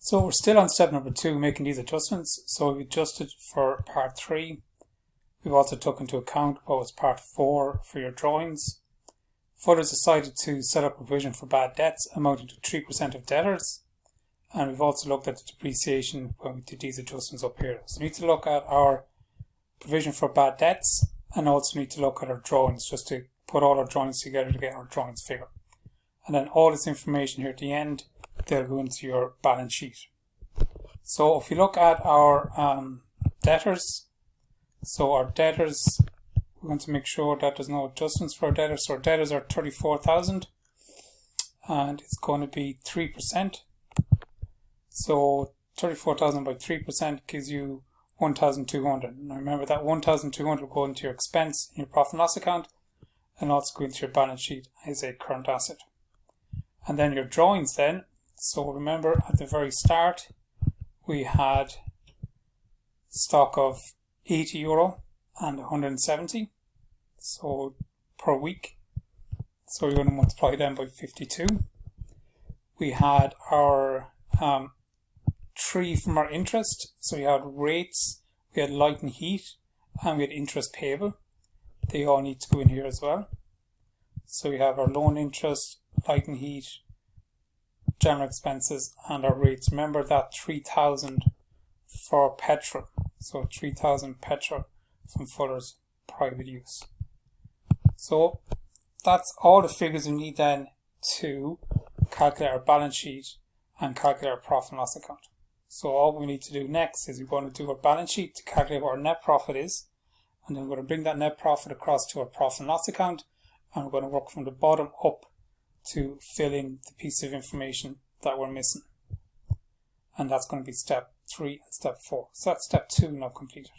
So we're still on step number 2, making these adjustments. So we adjusted for part 3. We've also took into account what was part 4 for your drawings. Fullers decided to set up a provision for bad debts amounting to 3% of debtors. And we've also looked at the depreciation when we did these adjustments up here. So we need to look at our provision for bad debts and also need to look at our drawings just to put all our drawings together to get our drawings figure. And then all this information here at the end, they'll go into your balance sheet. So if we look at our debtors, so our debtors, we're going to make sure that there's no adjustments for our debtors. So our debtors are 34,000 and it's going to be 3%. So 34,000 by 3% gives you 1,200. Now remember that 1,200 will go into your expense in your profit and loss account and also go into your balance sheet as a current asset. And then your drawings then, so remember at the very start we had stock of €80 and 170 so per week, so you're going to multiply them by 52. We had our 3 from our interest, so we had rates, we had light and heat, and we had interest payable. They all need to go in here as well. So we have our loan interest, light and heat, general expenses, and our rates. Remember that 3,000 for petrol, so 3,000 petrol from Fuller's private use. So that's all the figures we need then to calculate our balance sheet and calculate our profit and loss account. So all we need to do next is we're going to do our balance sheet to calculate what our net profit is, and then we're going to bring that net profit across to our profit and loss account, and we're going to work from the bottom up to fill in the piece of information that we're missing. And that's going to be step 3 and step 4. So that's step 2 now completed.